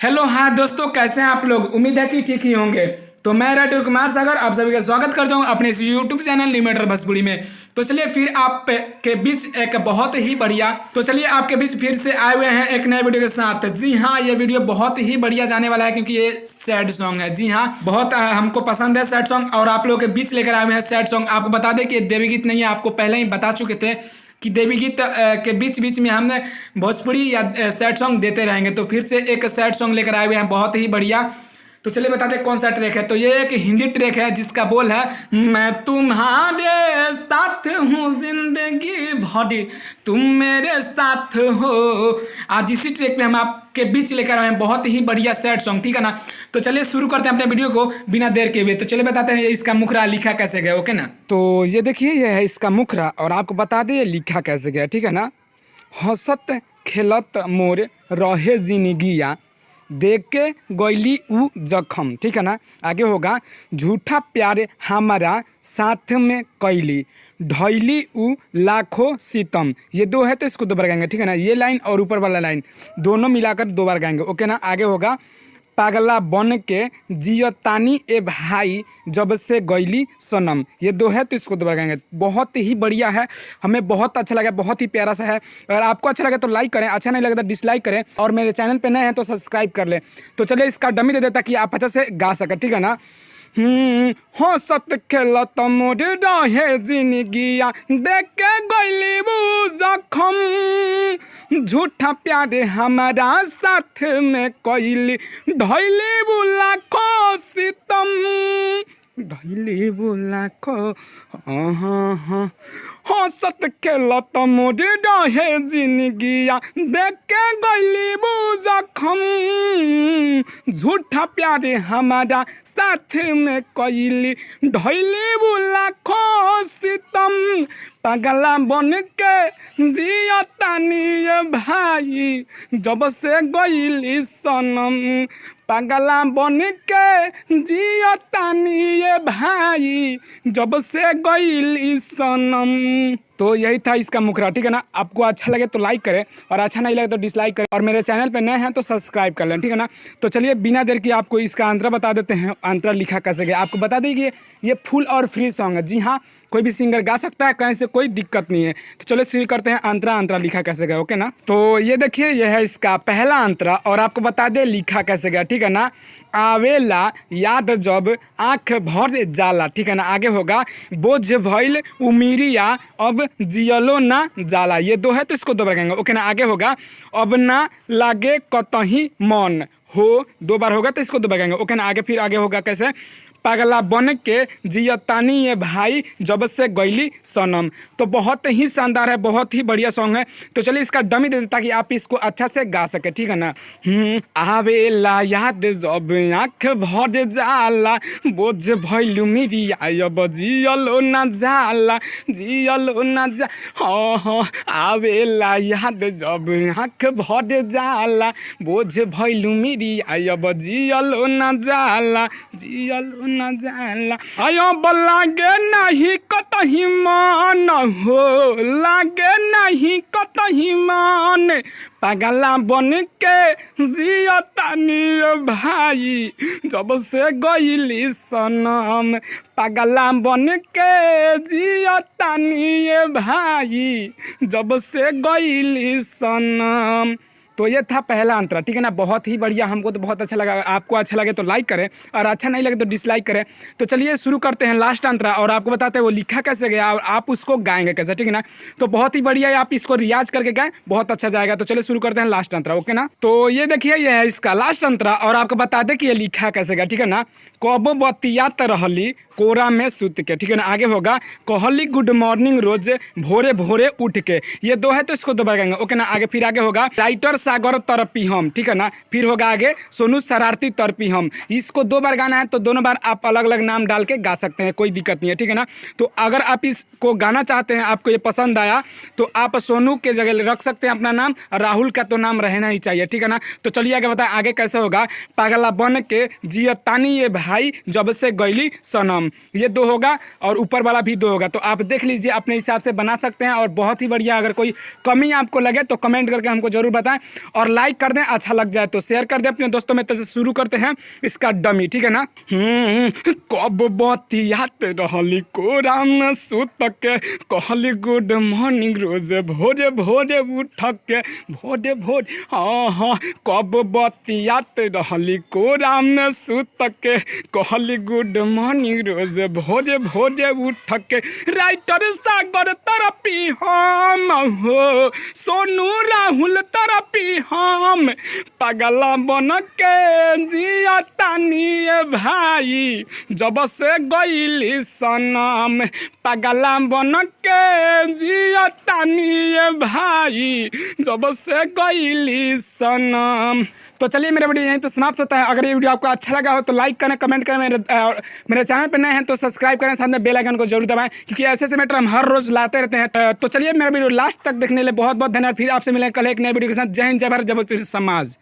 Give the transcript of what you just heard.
Hello हाँ दोस्तों, कैसे हैं आप लोग। उम्मीद है कि ठीक ही होंगे। तो मैं राइटर कुमार सागर आप सभी का स्वागत करता हूं अपने इस यूट्यूब चैनल लिमिटर भोजपुरी में। तो चलिए फिर आप के बीच एक बहुत ही बढ़िया आपके बीच फिर से आए हुए हैं एक नए वीडियो के साथ। जी हाँ, ये वीडियो बहुत ही बढ़िया जाने वाला है क्योंकि ये सैड सॉन्ग है। जी हाँ, बहुत हमको पसंद है सैड सॉन्ग और आप लोगों के बीच लेकर आए हुए हैं सैड सॉन्ग। आपको बता दें कि देवी गीत नहीं है, आपको पहले ही बता चुके थे कि देवी गीत के बीच बीच में हमने भोजपुरी या सैड सॉन्ग देते रहेंगे। तो फिर से एक सैड सॉन्ग लेकर आए हुए हैं बहुत ही बढ़िया। तो चलिए बताते कौन सा ट्रैक है। तो ये एक हिंदी ट्रैक है जिसका बोल है, मैं तुम्हारे साथ हूँ जिंदगी भरी तुम मेरे साथ हो। आज इसी ट्रैक पे हम आपके बीच लेकर आए हैं बहुत ही बढ़िया सैड सॉन्ग, ठीक है ना। तो चलिए शुरू करते हैं अपने वीडियो को बिना देर के हुए। तो चलिए बताते हैं इसका मुखरा लिखा कैसे गया, ओके ना। तो ये देखिए, ये है इसका मुखरा और आपको बता दें ये लिखा कैसे गया, ठीक है ना। हंसत खेलत मोर रहे जिंदगिया देख के गैली ऊ जखम, ठीक है ना। आगे होगा, झूठा प्यार हमारा साथ में कैली ढैली ऊ लाखों सितम। ये दो है तो इसको दो बार गाएंगे, ठीक है ना। ये लाइन और ऊपर वाला लाइन दोनों मिलाकर दो बार गाएंगे, ओके ना। आगे होगा, पागला बन के जियतानी ए भाई जब से गैली सनम। ये दो है तो इसको दोबारा गाएंगे। बहुत ही बढ़िया है, हमें बहुत अच्छा लगा, बहुत ही प्यारा सा है। अगर आपको अच्छा लगे तो लाइक करें, अच्छा नहीं लगे तो डिसलाइक करें और मेरे चैनल पे नए हैं तो सब्सक्राइब कर लें। तो चलिए इसका डमी दे देता कि आप अच्छा से गा सकें, ठीक है ना। हंसत खेलत मोर रहे जिंदगिया देख के गैली ऊ जखम झूठा प्यार हमारा साथ में कैली ढैली ऊ लाखों सितम ढैली ऊ लाखों। हंसत खेलत मोर रहे जिंदगिया देख के गैली ऊ जखम झूठा प्यार हमारा साथ में कैली ढैली ऊ लाखों सितम। पागला बन के जियतानी भाई जब से गैली सनम। पागला बन के जियतानी भाई जब से गैली सनम। तो यही था इसका मुखरा, ठीक है ना। आपको अच्छा लगे तो लाइक करें और अच्छा नहीं लगे तो डिसलाइक करें और मेरे चैनल पे नए हैं तो सब्सक्राइब कर लें, ठीक है ना। तो चलिए बिना देर की आपको इसका अंतरा बता देते हैं। अंतरा लिखा कैसे गया आपको बता दें कि ये फुल और फ्री सॉन्ग है। जी हाँ, कोई भी सिंगर गा सकता है, कहीं से कोई दिक्कत नहीं है। तो चलो शुरू करते हैं अंतरा लिखा कैसे गया, ओके ना। तो ये देखिए, ये है इसका पहला अंतरा और आपको बता दे लिखा कैसे गया, ठीक है ना। आवेला याद जब आँख भर जाला, ठीक है ना। आगे होगा, बोझ भइल उमिरिया अब जियलो ना जाला। ये दो है तो इसको दो बार गाएंगे, ओके ना। आगे होगा, अब ना लागे कतही मन हो। दो बार होगा तो इसको दो बार गाएंगे, ओके ना। आगे फिर आगे होगा कैसे, पागला बन के जियतानी ये भाई जब से गैली सनम। तो बहुत ही शानदार है, बहुत ही बढ़िया सॉन्ग है। तो चलिए इसका डमी दे देता कि आप इसको अच्छा से गा सके, ठीक है ना। आवेला याद जब आँख भर जाला बोझ भइल उमिरिया अब जियलो ना जाला जियलो ना जा। हाँ, आवेला याद जब आँख भर जाला बोझ भइल उमिरिया अब जियलो ना जाला जियलो न जाला। आयो लागे नहीं कतही मान हो, लागे नहीं कतही मान। पागला बन के जियतानी भाई जब से गैली सनम। पागला बन के जियतानी भाई जब से गैली सनम। तो ये था पहला अंतरा, ठीक है ना। बहुत ही बढ़िया, हमको तो बहुत अच्छा लगा। आपको अच्छा लगे तो लाइक करें और अच्छा नहीं लगे तो डिसलाइक करें। तो चलिए शुरू करते हैं लास्ट अंतरा और आपको बताते हैं वो लिखा कैसे गया और आप उसको गाएंगे कैसे, ठीक है ना। तो बहुत ही बढ़िया है, आप इसको रियाज करके गाएं, बहुत अच्छा जाएगा। तो चलिए शुरू करते हैं लास्ट अंतरा, ओके ना। तो ये देखिए, ये है इसका लास्ट अंतरा और आपको बता दें कि ये लिखा कैसे गया, ठीक है ना। कबो बतियात रहली कोरा में सुत के, ठीक है ना। आगे होगा, कहली गुड मॉर्निंग रोज भोरे भोरे उठ के। ये दो है तो इसको दो बार गाएंगे, ओके ना। आगे फिर आगे होगा, राइटर सागर तरपी हम, ठीक है ना। फिर होगा आगे, सोनू शरारती तरपी हम। इसको दो बार गाना है तो दोनों बार आप अलग अलग नाम डाल के गा सकते हैं, कोई दिक्कत नहीं है, ठीक है ना। तो अगर आप इसको गाना चाहते हैं, आपको ये पसंद आया तो आप सोनू के जगह रख सकते हैं अपना नाम, राहुल का तो नाम रहना ही चाहिए, ठीक है ना। तो चलिए आगे बताएं आगे कैसे होगा, पागला बन के जियतानी ये भाई जब से गैली सनम। सनम, ये 2 होगा और ऊपर वाला भी 2 होगा। तो आप देख लीजिए, अपने हिसाब से बना सकते हैं और बहुत ही बढ़िया। अगर कोई कमी आपको लगे तो कमेंट करके हमको जरूर बताएं और लाइक कर दें, अच्छा लग जाए तो शेयर कर दें अपने दोस्तों में। तो शुरू करते हैं इसका डमी, ठीक है ना। कब बतियात रहली कोरा में सुत के, कहली गुड मॉर्निंग रोज भोरे भोरे उठ के, भोरे भोरे हाँ कब बतियात रहली कोरा में सुत के, कहली गुड मॉर्निंग रोज भोरे भोरे उठ के। राइटर सागर तरपी हम हो, सोनू राहुल तरपी हम, पगला बन के जिया तानी भाई जब से गईली सनम, पगला बन के जिया तानी भाई जब से गईली सनम। तो चलिए मेरा वीडियो यहीं तो समाप्त होता है। अगर ये वीडियो आपको अच्छा लगा हो तो लाइक करें, कमेंट करें, मेरे चैनल पर नए हैं तो सब्सक्राइब करें, साथ में बेल आइकन को जरूर दबाएं, क्योंकि ऐसे ऐसे मैटर हम हर रोज लाते रहते हैं। तो चलिए मेरा वीडियो लास्ट तक देखने के लिए बहुत बहुत धन्यवाद। फिर आपसे मिलेंगे कल एक नए वीडियो के साथ। जय हिंद, जय भारत, जय भोजपुरी समाज।